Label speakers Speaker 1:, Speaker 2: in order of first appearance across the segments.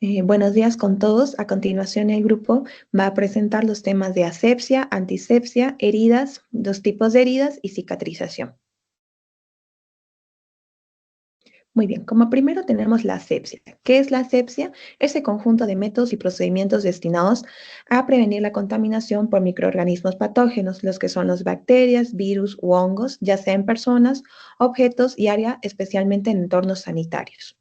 Speaker 1: Buenos días con todos. A continuación, el grupo va a presentar los temas de asepsia, antisepsia, heridas, dos tipos de heridas y cicatrización. Muy bien, como primero tenemos la asepsia. ¿Qué es la asepsia? Ese conjunto de métodos y procedimientos destinados a prevenir la contaminación por microorganismos patógenos, los que son las bacterias, virus u hongos, ya sea en personas, objetos y área, especialmente en entornos sanitarios.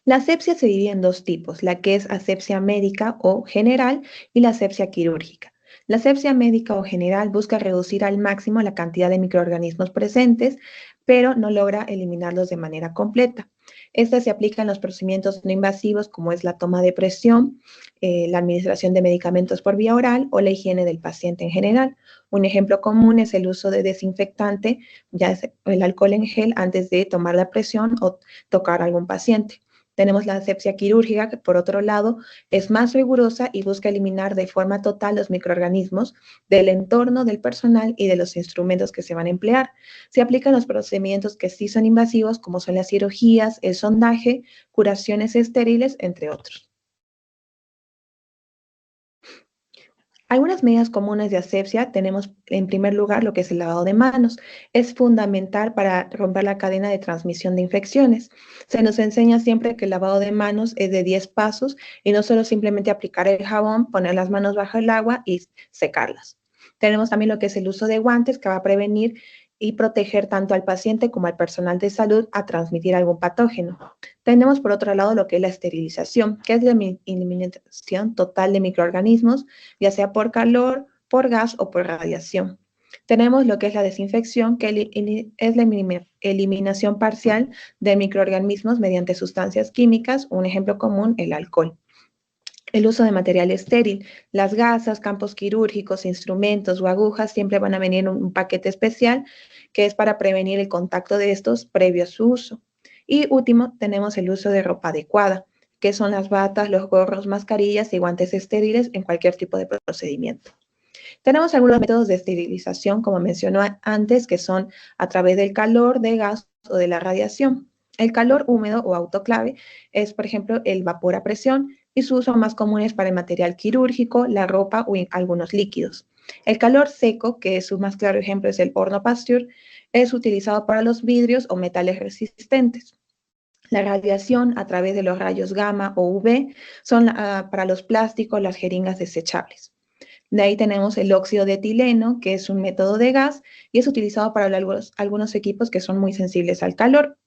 Speaker 1: La asepsia se divide en dos tipos, la que es asepsia médica o general y la asepsia quirúrgica. La asepsia médica o general busca reducir al máximo la cantidad de microorganismos presentes, pero no logra eliminarlos de manera completa. Esta se aplica en los procedimientos no invasivos como es la toma de presión, la administración de medicamentos por vía oral o la higiene del paciente en general. Un ejemplo común es el uso de desinfectante, ya es el alcohol en gel antes de tomar la presión o tocar a algún paciente. Tenemos la asepsia quirúrgica, que por otro lado es más rigurosa y busca eliminar de forma total los microorganismos del entorno del personal y de los instrumentos que se van a emplear. Se aplican los procedimientos que sí son invasivos, como son las cirugías, el sondaje, curaciones estériles, entre otros. Algunas medidas comunes de asepsia tenemos en primer lugar lo que es el lavado de manos. Es fundamental para romper la cadena de transmisión de infecciones. Se nos enseña siempre que el lavado de manos es de 10 pasos y no solo simplemente aplicar el jabón, poner las manos bajo el agua y secarlas. Tenemos también lo que es el uso de guantes que va a prevenir y proteger tanto al paciente como al personal de salud a transmitir algún patógeno. Tenemos por otro lado lo que es la esterilización, que es la eliminación total de microorganismos, ya sea por calor, por gas o por radiación. Tenemos lo que es la desinfección, que es la eliminación parcial de microorganismos mediante sustancias químicas, un ejemplo común, el alcohol. El uso de material estéril, las gasas, campos quirúrgicos, instrumentos o agujas siempre van a venir en un paquete especial que es para prevenir el contacto de estos previo a su uso. Y último, tenemos el uso de ropa adecuada, que son las batas, los gorros, mascarillas y guantes estériles en cualquier tipo de procedimiento. Tenemos algunos métodos de esterilización, como mencionó antes, que son a través del calor, de gas o de la radiación. El calor húmedo o autoclave es, por ejemplo, el vapor a presión y su uso más común es para el material quirúrgico, la ropa o algunos líquidos. El calor seco, que su más claro ejemplo es el horno Pasteur, es utilizado para los vidrios o metales resistentes. La radiación a través de los rayos gamma o UV son para los plásticos, las jeringas desechables. De ahí tenemos el óxido de etileno, que es un método de gas y es utilizado para algunos equipos que son muy sensibles al calor.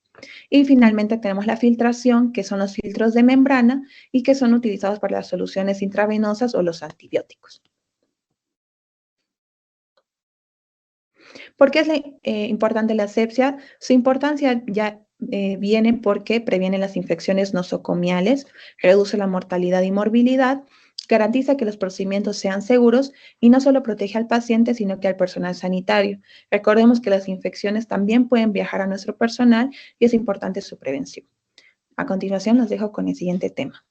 Speaker 1: Y finalmente tenemos la filtración, que son los filtros de membrana y que son utilizados para las soluciones intravenosas o los antibióticos. ¿Por qué es importante la asepsia? Su importancia ya viene porque previene las infecciones nosocomiales, reduce la mortalidad y morbilidad, garantiza que los procedimientos sean seguros y no solo protege al paciente, sino que al personal sanitario. Recordemos que las infecciones también pueden viajar a nuestro personal y es importante su prevención. A continuación, los dejo con el siguiente tema.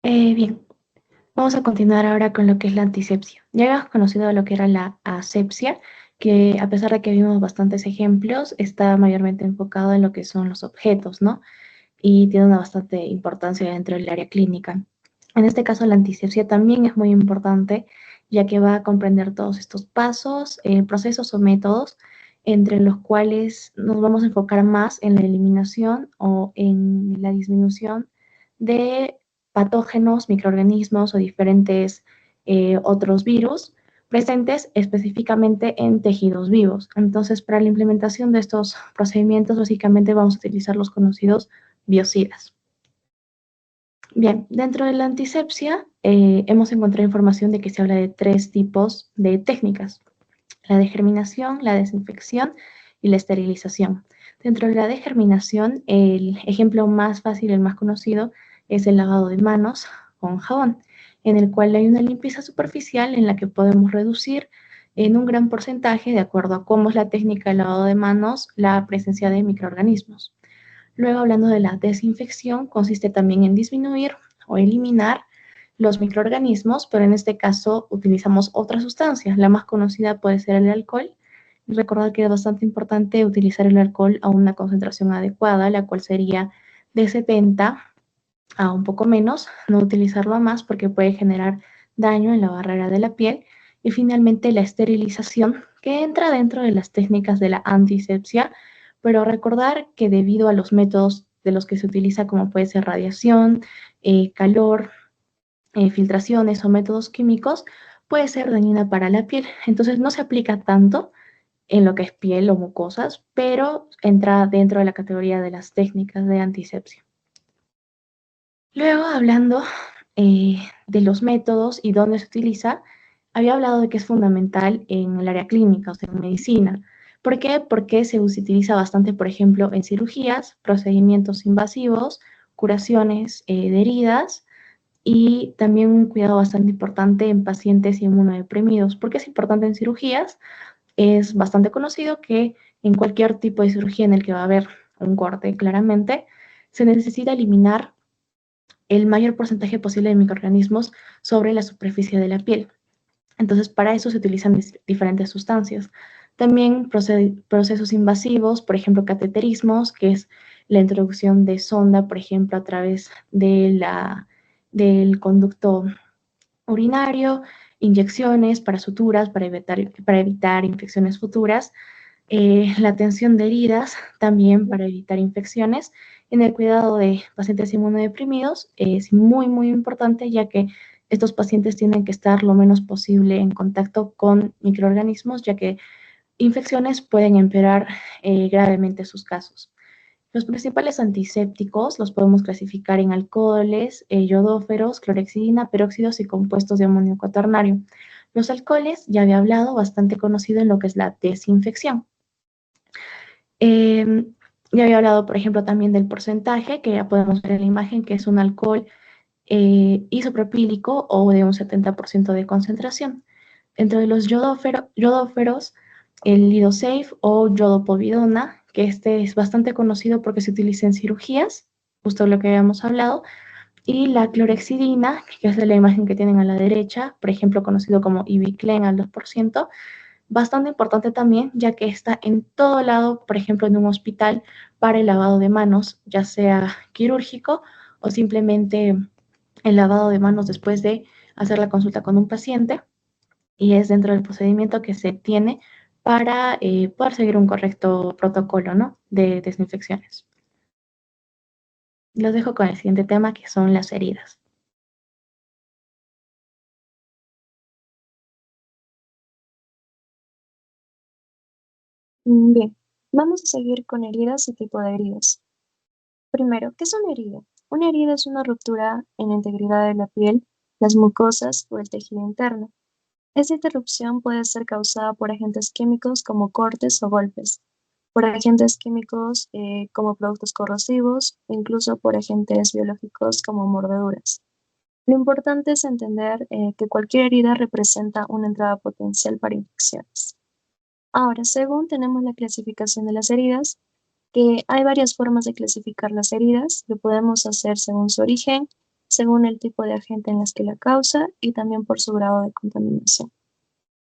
Speaker 2: Bien, vamos a continuar ahora con lo que es la antisepsia. Ya hemos conocido lo que era la asepsia, que a pesar de que vimos bastantes ejemplos, está mayormente enfocado en lo que son los objetos, ¿no? Y tiene una bastante importancia dentro del área clínica. En este caso, la antisepsia también es muy importante, ya que va a comprender todos estos pasos, procesos o métodos, entre los cuales nos vamos a enfocar más en la eliminación o en la disminución de patógenos, microorganismos o diferentes otros virus presentes específicamente en tejidos vivos. Entonces, para la implementación de estos procedimientos, básicamente vamos a utilizar los conocidos biocidas. Bien, dentro de la antisepsia hemos encontrado información de que se habla de 3 tipos de técnicas: la degerminación, la desinfección y la esterilización. Dentro de la degerminación, el ejemplo más fácil, el más conocido, es el lavado de manos con jabón, en el cual hay una limpieza superficial en la que podemos reducir en un gran porcentaje, de acuerdo a cómo es la técnica de lavado de manos, la presencia de microorganismos. Luego, hablando de la desinfección, consiste también en disminuir o eliminar los microorganismos, pero en este caso utilizamos otras sustancias. La más conocida puede ser el alcohol, recordar que es bastante importante utilizar el alcohol a una concentración adecuada, la cual sería de 70 a un poco menos, no utilizarlo a más porque puede generar daño en la barrera de la piel. Y finalmente la esterilización, que entra dentro de las técnicas de la antisepsia, pero recordar que debido a los métodos de los que se utiliza, como puede ser radiación, calor, filtraciones o métodos químicos, puede ser dañina para la piel. Entonces no se aplica tanto en lo que es piel o mucosas, pero entra dentro de la categoría de las técnicas de antisepsia. Luego, hablando de los métodos y dónde se utiliza, había hablado de que es fundamental en el área clínica, o sea, en medicina. ¿Por qué? Porque se utiliza bastante, por ejemplo, en cirugías, procedimientos invasivos, curaciones de heridas y también un cuidado bastante importante en pacientes inmunodeprimidos. ¿Por qué es importante en cirugías? Es bastante conocido que en cualquier tipo de cirugía en el que va a haber un corte, claramente, se necesita eliminar el mayor porcentaje posible de microorganismos sobre la superficie de la piel. Entonces, para eso se utilizan diferentes sustancias. También procesos invasivos, por ejemplo, cateterismos, que es la introducción de sonda, por ejemplo, a través del conducto urinario, inyecciones para suturas, para evitar infecciones futuras, la atención de heridas también para evitar infecciones. En el cuidado de pacientes inmunodeprimidos es muy, muy importante, ya que estos pacientes tienen que estar lo menos posible en contacto con microorganismos, ya que infecciones pueden empeorar gravemente sus casos. Los principales antisépticos los podemos clasificar en alcoholes, yodóferos, clorexidina, peróxidos y compuestos de amonio cuaternario. Los alcoholes, ya había hablado, bastante conocido en lo que es la desinfección. Ya había hablado, por ejemplo, también del porcentaje, que ya podemos ver en la imagen, que es un alcohol isopropílico o de un 70% de concentración. Dentro de los yodóferos, el lidosafe o yodopovidona, que este es bastante conocido porque se utiliza en cirugías, justo lo que habíamos hablado, y la clorexidina, que es de la imagen que tienen a la derecha, por ejemplo, conocido como Ibiclen al 2%, bastante importante también, ya que está en todo lado, por ejemplo, en un hospital para el lavado de manos, ya sea quirúrgico o simplemente el lavado de manos después de hacer la consulta con un paciente, y es dentro del procedimiento que se tiene para poder seguir un correcto protocolo, ¿no?, de desinfecciones. Los dejo con el siguiente tema, que son las heridas.
Speaker 3: Bien, vamos a seguir con heridas y tipo de heridas. Primero, ¿qué es una herida? Una herida es una ruptura en la integridad de la piel, las mucosas o el tejido interno. Esta interrupción puede ser causada por agentes químicos como cortes o golpes, por agentes químicos como productos corrosivos o incluso por agentes biológicos como mordeduras. Lo importante es entender que cualquier herida representa una entrada potencial para infecciones. Ahora, según tenemos la clasificación de las heridas, que hay varias formas de clasificar las heridas. Lo podemos hacer según su origen, según el tipo de agente en las que la causa y también por su grado de contaminación.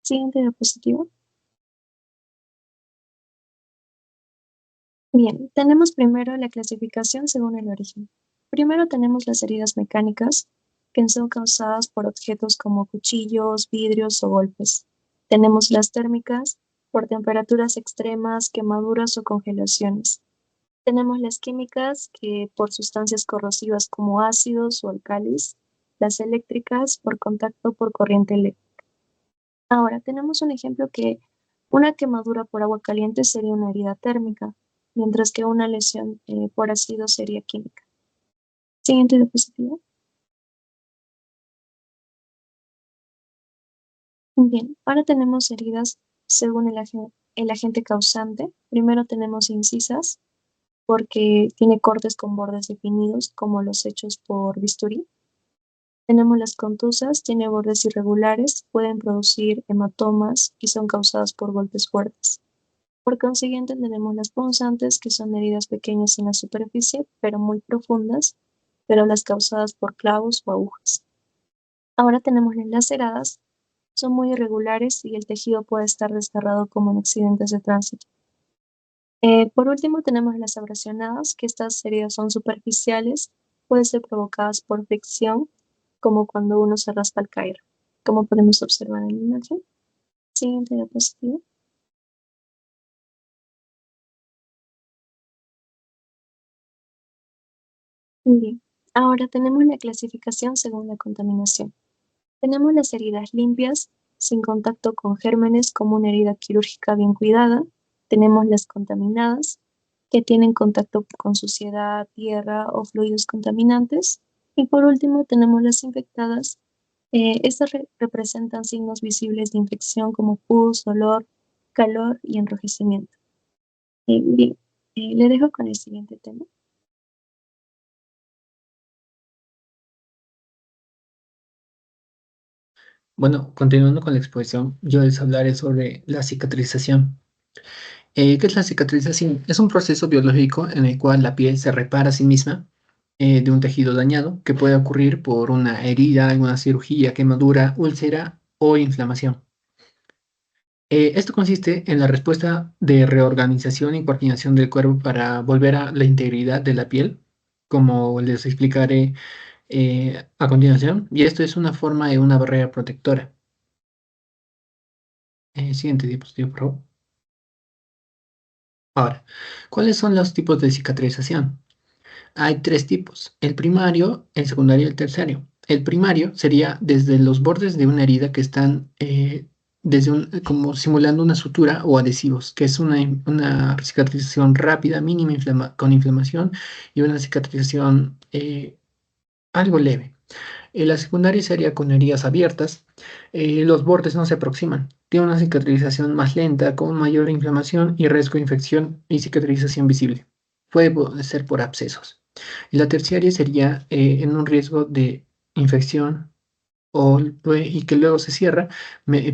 Speaker 3: Siguiente diapositiva. Bien, tenemos primero la clasificación según el origen. Primero tenemos las heridas mecánicas, que son causadas por objetos como cuchillos, vidrios o golpes. Tenemos las térmicas, por temperaturas extremas, quemaduras o congelaciones. Tenemos las químicas, que por sustancias corrosivas como ácidos o alcalis. Las eléctricas, por contacto por corriente eléctrica. Ahora, tenemos un ejemplo que una quemadura por agua caliente sería una herida térmica, mientras que una lesión por ácido sería química. Siguiente diapositiva. Bien, ahora tenemos heridas según el agente causante. Primero tenemos incisas, porque tiene cortes con bordes definidos, como los hechos por bisturí. Tenemos las contusas, tiene bordes irregulares, pueden producir hematomas y son causadas por golpes fuertes. Por consiguiente, tenemos las punzantes, que son heridas pequeñas en la superficie, pero muy profundas, pero las causadas por clavos o agujas. Ahora tenemos las laceradas, son muy irregulares y el tejido puede estar desgarrado como en accidentes de tránsito. Por último, tenemos las abrasionadas, que estas heridas son superficiales, pueden ser provocadas por fricción, como cuando uno se raspa al caer, como podemos observar en la imagen. Siguiente diapositiva. Bien, ahora tenemos la clasificación según la contaminación. Tenemos las heridas limpias, sin contacto con gérmenes, como una herida quirúrgica bien cuidada. Tenemos las contaminadas, que tienen contacto con suciedad, tierra o fluidos contaminantes. Y por último, tenemos las infectadas. Estas representan signos visibles de infección como pus, dolor, calor y enrojecimiento. Bien, le dejo con el siguiente tema.
Speaker 4: Bueno, continuando con la exposición, yo les hablaré sobre la cicatrización. ¿Qué es la cicatrización? Es un proceso biológico en el cual la piel se repara a sí misma de un tejido dañado que puede ocurrir por una herida, alguna cirugía, quemadura, úlcera o inflamación. Esto consiste en la respuesta de reorganización y coordinación del cuerpo para volver a la integridad de la piel, como les explicaré a continuación, y esto es una forma de una barrera protectora. Siguiente diapositiva, por favor. Ahora, ¿cuáles son los tipos de cicatrización? Hay tres tipos, el primario, el secundario y el terciario. El primario sería desde los bordes de una herida que están como simulando una sutura o adhesivos, que es una cicatrización rápida, mínima con inflamación y una cicatrización algo leve. La secundaria sería con heridas abiertas. Los bordes no se aproximan. Tiene una cicatrización más lenta, con mayor inflamación y riesgo de infección y cicatrización visible. Puede ser por abscesos. Y la terciaria sería en un riesgo de infección y que luego se cierra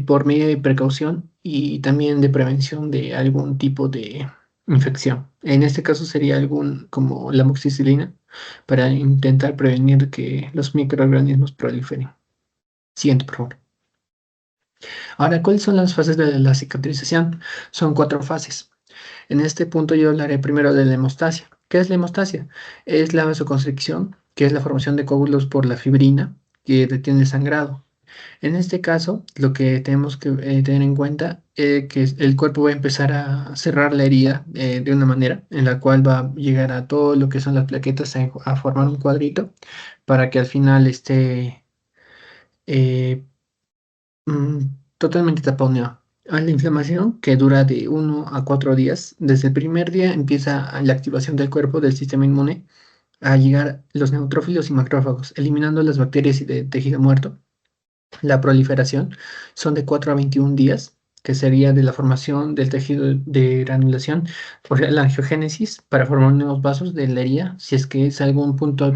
Speaker 4: por medida de precaución y también de prevención de algún tipo de infección. En este caso sería como la amoxicilina para intentar prevenir que los microorganismos proliferen. Siguiente, por favor. Ahora, ¿cuáles son las fases de la cicatrización? Son 4 fases. En este punto yo hablaré primero de la hemostasia. ¿Qué es la hemostasia? Es la vasoconstricción, que es la formación de coágulos por la fibrina que detiene el sangrado. En este caso, lo que tenemos que tener en cuenta es que el cuerpo va a empezar a cerrar la herida de una manera en la cual va a llegar a todo lo que son las plaquetas a formar un cuadrito para que al final esté eh, mm, totalmente taponado. A la inflamación, que dura de 1 a 4 días, desde el primer día empieza la activación del cuerpo del sistema inmune a llegar los neutrófilos y macrófagos, eliminando las bacterias y de tejido muerto. La proliferación son de 4 a 21 días, que sería de la formación del tejido de granulación, o sea, la angiogénesis para formar nuevos vasos de la herida, si es que es algún punto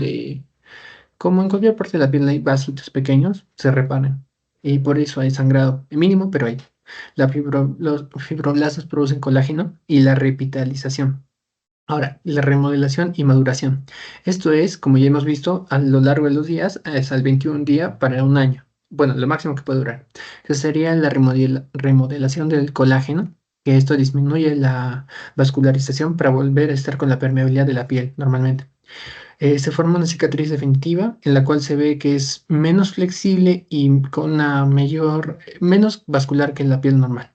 Speaker 4: como en cualquier parte de la piel hay vasitos pequeños, se reparan. Y por eso hay sangrado mínimo, pero hay. Los fibroblastos producen colágeno y la revitalización. Ahora, la remodelación y maduración. Esto es, como ya hemos visto, a lo largo de los días, es al 21 día para un año. Bueno, lo máximo que puede durar. Que sería la remodelación del colágeno, que esto disminuye la vascularización para volver a estar con la permeabilidad de la piel normalmente. Se forma una cicatriz definitiva en la cual se ve que es menos flexible y con menos vascular que la piel normal,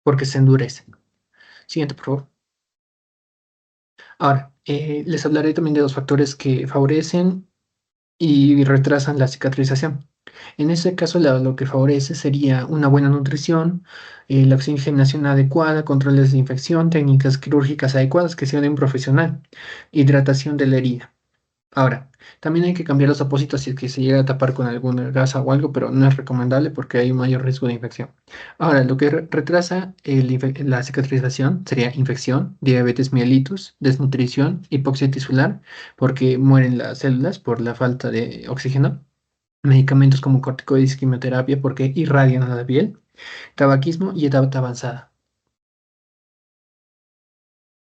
Speaker 4: porque se endurece. Siguiente, por favor. Ahora, les hablaré también de 2 factores que favorecen y retrasan la cicatrización. En este caso, lo que favorece sería una buena nutrición, la oxigenación adecuada, controles de infección, técnicas quirúrgicas adecuadas que sean de un profesional, hidratación de la herida. Ahora, también hay que cambiar los apósitos si es que se llega a tapar con alguna gasa o algo, pero no es recomendable porque hay un mayor riesgo de infección. Ahora, lo que retrasa la cicatrización sería infección, diabetes mellitus, desnutrición, hipoxia tisular, porque mueren las células por la falta de oxígeno. Medicamentos como corticoides y quimioterapia porque irradian a la piel, tabaquismo y edad avanzada.